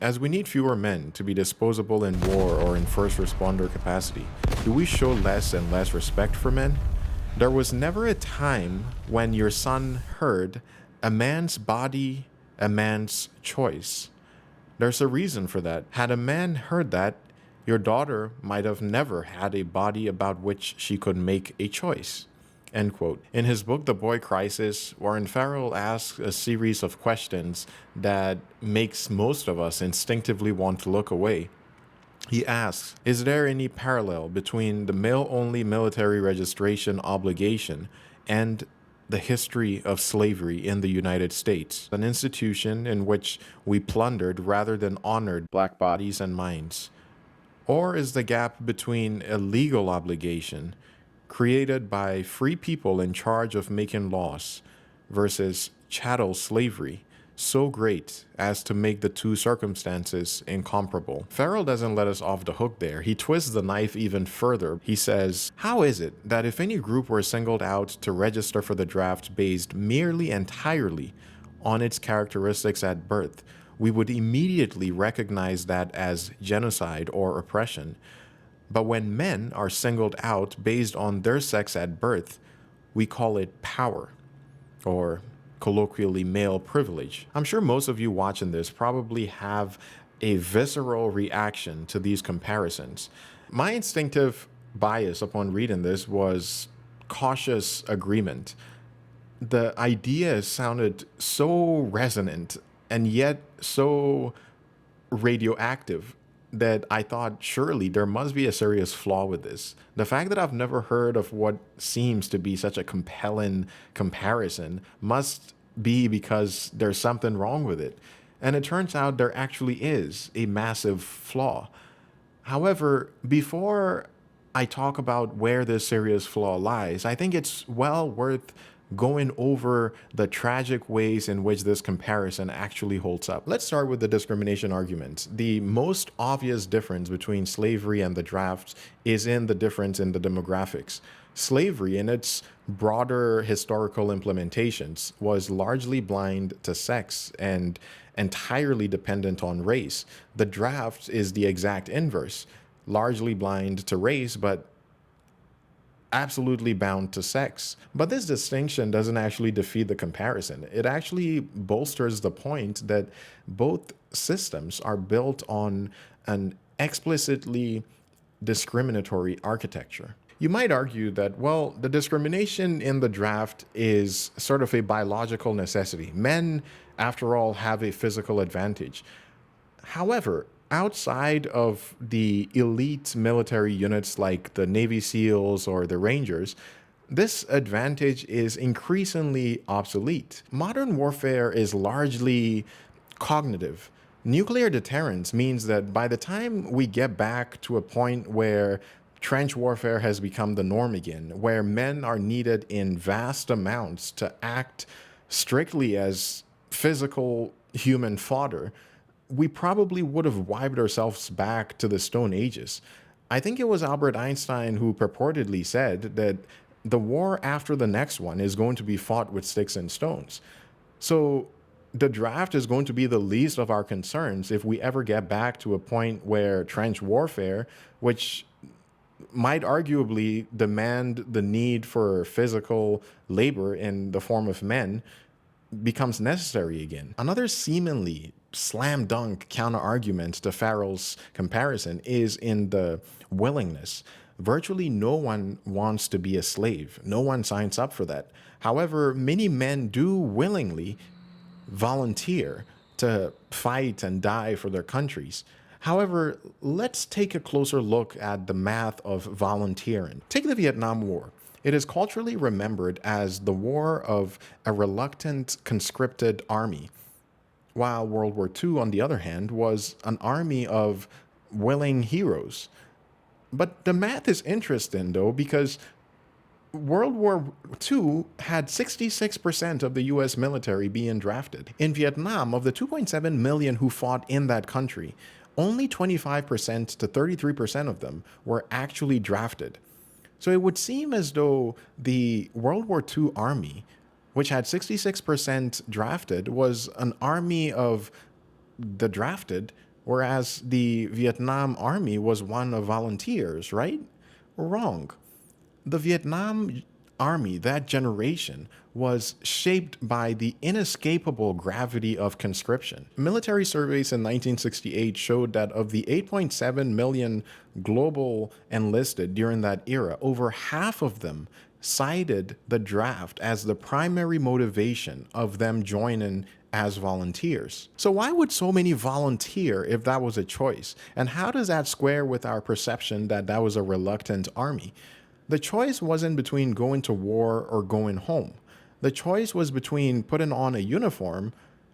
As we need fewer men to be disposable in war or in first responder capacity, do we show less and less respect for men? There was never a time when your son heard a man's body, a man's choice. There's a reason for that. Had a man heard that, your daughter might have never had a body about which she could make a choice. End quote. In his book, The Boy Crisis, Warren Farrell asks a series of questions that makes most of us instinctively want to look away. He asks, is there any parallel between the male-only military registration obligation and the history of slavery in the United States, an institution in which we plundered rather than honored black bodies and minds? Or is the gap between a legal obligation created by free people in charge of making laws versus chattel slavery so great as to make the two circumstances incomparable? Farrell doesn't let us off the hook there. He twists the knife even further. He says, how is it that if any group were singled out to register for the draft based merely entirely on its characteristics at birth, we would immediately recognize that as genocide or oppression? But when men are singled out based on their sex at birth, we call it power, or colloquially male privilege. I'm sure most of you watching this probably have a visceral reaction to these comparisons. My instinctive bias upon reading this was cautious agreement. The idea sounded so resonant and yet so radioactive that I thought surely there must be a serious flaw with this. The fact that I've never heard of what seems to be such a compelling comparison must be because there's something wrong with it. And it turns out there actually is a massive flaw. However, before I talk about where this serious flaw lies, I think it's well worth going over the tragic ways in which this comparison actually holds up. Let's start with the discrimination argument. The most obvious difference between slavery and the draft is in the difference in the demographics. Slavery, in its broader historical implementations, was largely blind to sex and entirely dependent on race. The draft is the exact inverse, largely blind to race, but absolutely bound to sex. But this distinction doesn't actually defeat the comparison. It actually bolsters the point that both systems are built on an explicitly discriminatory architecture. You might argue that, well, the discrimination in the draft is sort of a biological necessity. Men, after all, have a physical advantage. However, outside of the elite military units like the Navy SEALs or the Rangers, this advantage is increasingly obsolete. Modern warfare is largely cognitive. Nuclear deterrence means that by the time we get back to a point where trench warfare has become the norm again, where men are needed in vast amounts to act strictly as physical human fodder, we probably would have wiped ourselves back to the Stone Ages. I think it was Albert Einstein who purportedly said that the war after the next one is going to be fought with sticks and stones. So the draft is going to be the least of our concerns if we ever get back to a point where trench warfare, which might arguably demand the need for physical labor in the form of men, becomes necessary again. Another seemingly slam dunk counter argument to Farrell's comparison is in the willingness. Virtually no one wants to be a slave. No one signs up for that. However, many men do willingly volunteer to fight and die for their countries. However, let's take a closer look at the math of volunteering. Take the Vietnam War. It is culturally remembered as the war of a reluctant conscripted army, while World War II, on the other hand, was an army of willing heroes. But the math is interesting, though, because World War II had 66% of the US military being drafted. In Vietnam, of the 2.7 million who fought in that country, only 25% to 33% of them were actually drafted. So it would seem as though the World War II army, which had 66% drafted, was an army of the drafted whereas the Vietnam Army was one of volunteers, right? Wrong. The Vietnam Army, that generation, was shaped by the inescapable gravity of conscription. Military surveys in 1968 showed that of the 8.7 million global enlisted during that era, over half of them cited the draft as the primary motivation of them joining as volunteers. So why would so many volunteer if that was a choice? And how does that square with our perception that that was a reluctant army? The choice wasn't between going to war or going home. The choice was between putting on a uniform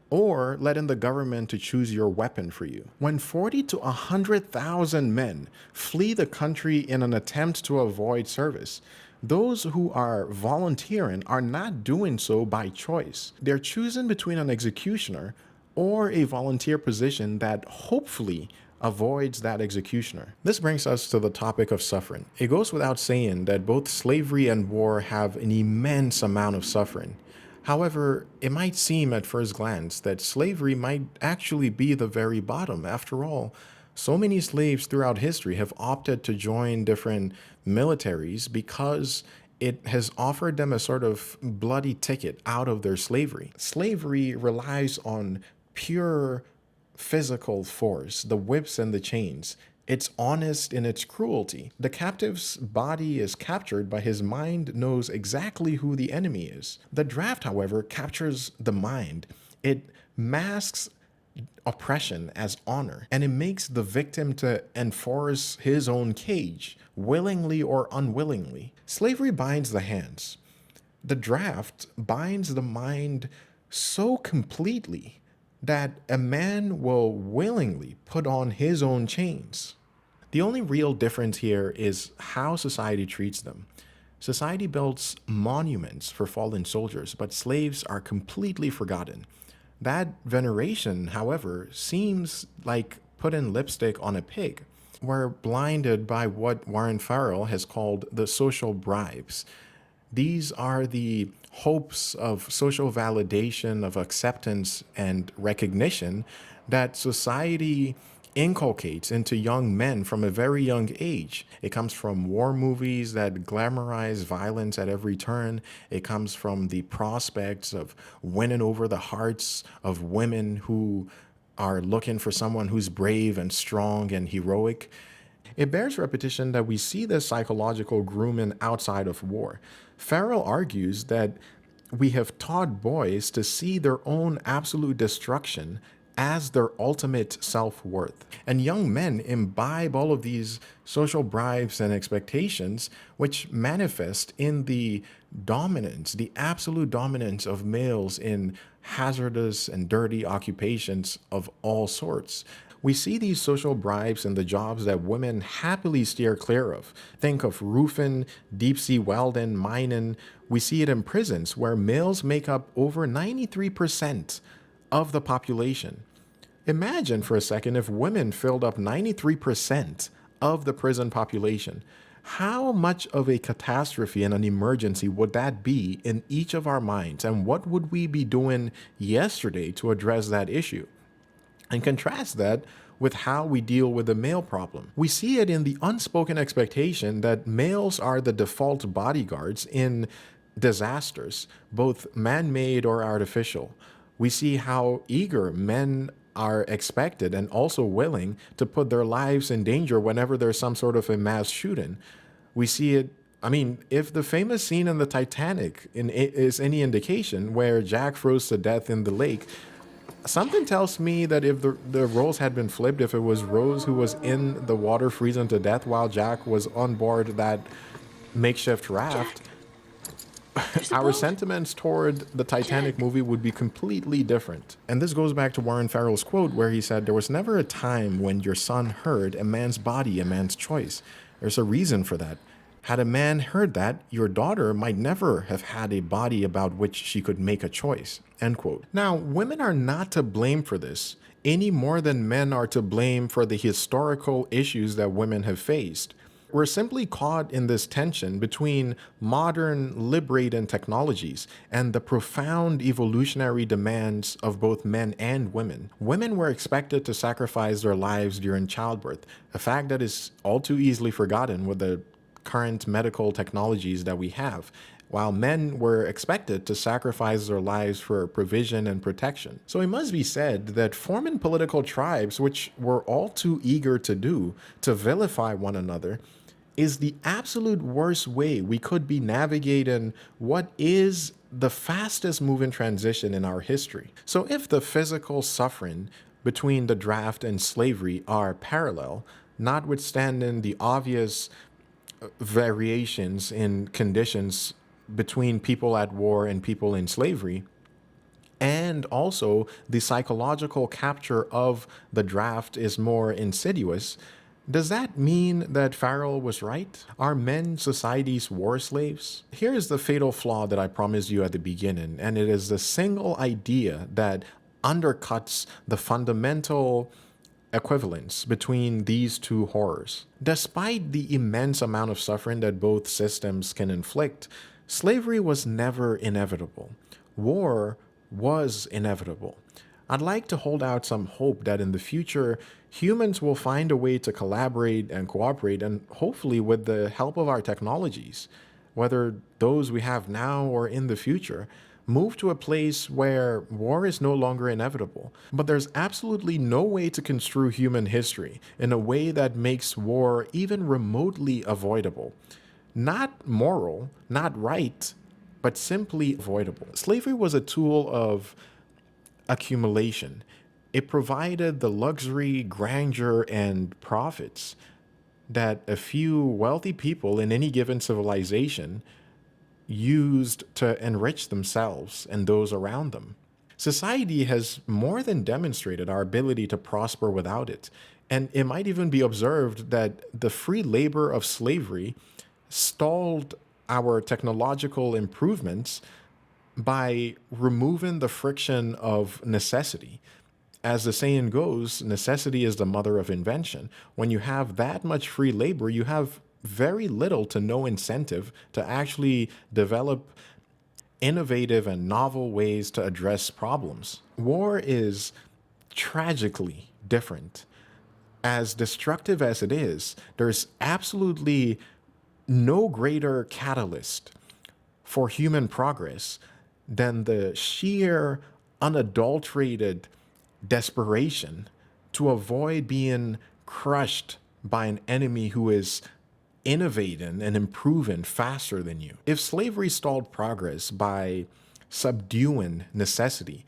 or letting the government to choose your weapon for you. When 40 to 100,000 men flee the country in an attempt to avoid service, those who are volunteering are not doing so by choice. They're choosing between an executioner or a volunteer position that hopefully avoids that executioner. This brings us to the topic of suffering. It goes without saying that both slavery and war have an immense amount of suffering. However, it might seem at first glance that slavery might actually be the very bottom. After all, so many slaves throughout history have opted to join different militaries because it has offered them a sort of bloody ticket out of their slavery. Slavery relies on pure physical force, the whips and the chains. It's honest in its cruelty. The captive's body is captured, but his mind knows exactly who the enemy is. The draft, however, captures the mind. It masks oppression as honor, and it makes the victim to enforce his own cage, willingly or unwillingly. Slavery binds the hands. The draft binds the mind so completely that a man will willingly put on his own chains. The only real difference here is how society treats them. Society builds monuments for fallen soldiers, but slaves are completely forgotten. That veneration, however, seems like putting lipstick on a pig. We're blinded by what Warren Farrell has called the social bribes. These are the hopes of social validation, of acceptance and recognition that society inculcates into young men from a very young age. It comes from war movies that glamorize violence at every turn. It comes from the prospects of winning over the hearts of women who are looking for someone who's brave and strong and heroic. It bears repetition that we see this psychological grooming outside of war. Farrell argues that we have taught boys to see their own absolute destruction as their ultimate self-worth. And young men imbibe all of these social bribes and expectations, which manifest in the dominance, the absolute dominance of males in hazardous and dirty occupations of all sorts. We see these social bribes in the jobs that women happily steer clear of. Think of roofing, deep sea welding, mining. We see it in prisons where males make up over 93% of the population. Imagine for a second if women filled up 93% of the prison population. How much of a catastrophe and an emergency would that be in each of our minds? And what would we be doing yesterday to address that issue? And contrast that with how we deal with the male problem. We see it in the unspoken expectation that males are the default bodyguards in disasters, both man-made or artificial. We see how eager men are expected and also willing to put their lives in danger whenever there's some sort of a mass shooting. We see it, I mean, if the famous scene in the Titanic is any indication, where Jack froze to death in the lake, something tells me that if the roles had been flipped, if it was Rose who was in the water freezing to death while Jack was on board that makeshift raft, our sentiments toward the Titanic movie would be completely different. And this goes back to Warren Farrell's quote where he said, "There was never a time when your son heard a man's body, a man's choice." There's a reason for that. Had a man heard that, your daughter might never have had a body about which she could make a choice. End quote. Now, women are not to blame for this any more than men are to blame for the historical issues that women have faced. We're simply caught in this tension between modern liberating technologies and the profound evolutionary demands of both men and women. Women were expected to sacrifice their lives during childbirth, a fact that is all too easily forgotten with the current medical technologies that we have, while men were expected to sacrifice their lives for provision and protection. So it must be said that forming political tribes, which we're all too eager to do, to vilify one another, is the absolute worst way we could be navigating what is the fastest moving transition in our history. So if the physical suffering between the draft and slavery are parallel, notwithstanding the obvious variations in conditions between people at war and people in slavery, and also the psychological capture of the draft is more insidious, does that mean that Farrell was right? Are men society's war slaves? Here is the fatal flaw that I promised you at the beginning, and it is the single idea that undercuts the fundamental equivalence between these two horrors. Despite the immense amount of suffering that both systems can inflict, slavery was never inevitable. War was inevitable. I'd like to hold out some hope that in the future, humans will find a way to collaborate and cooperate, and hopefully with the help of our technologies, whether those we have now or in the future, move to a place where war is no longer inevitable. But there's absolutely no way to construe human history in a way that makes war even remotely avoidable. Not moral, not right, but simply avoidable. Slavery was a tool of accumulation. It provided the luxury, grandeur, and profits that a few wealthy people in any given civilization used to enrich themselves and those around them. Society has more than demonstrated our ability to prosper without it, and it might even be observed that the free labor of slavery stalled our technological improvements by removing the friction of necessity. As the saying goes, necessity is the mother of invention. When you have that much free labor, you have very little to no incentive to actually develop innovative and novel ways to address problems. War is tragically different. As destructive as it is, there's absolutely no greater catalyst for human progress than the sheer, unadulterated desperation to avoid being crushed by an enemy who is innovating and improving faster than you. If slavery stalled progress by subduing necessity,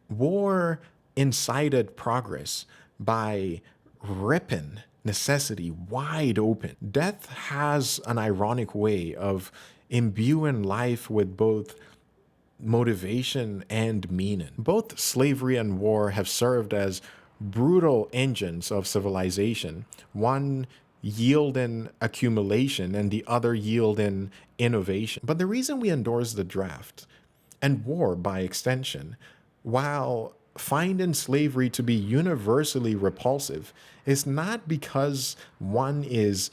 war incited progress by ripping necessity wide open. Death has an ironic way of imbuing life with both motivation and meaning. Both slavery and war have served as brutal engines of civilization, one yielding accumulation and the other yielding innovation. But the reason we endorse the draft, and war by extension, while finding slavery to be universally repulsive, is not because one is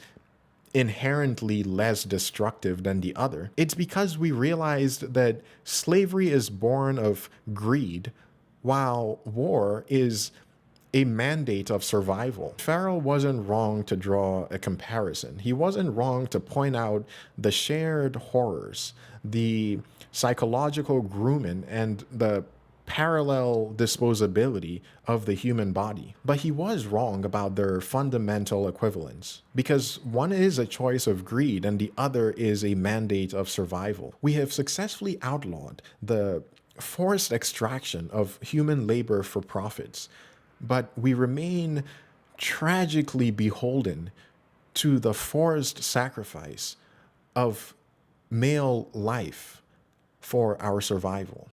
inherently less destructive than the other. It's because we realized that slavery is born of greed, while war is a mandate of survival. Farrell wasn't wrong to draw a comparison. He wasn't wrong to point out the shared horrors, the psychological grooming, and the parallel disposability of the human body. But he was wrong about their fundamental equivalence, because one is a choice of greed and the other is a mandate of survival. We have successfully outlawed the forced extraction of human labor for profits, but we remain tragically beholden to the forced sacrifice of male life for our survival.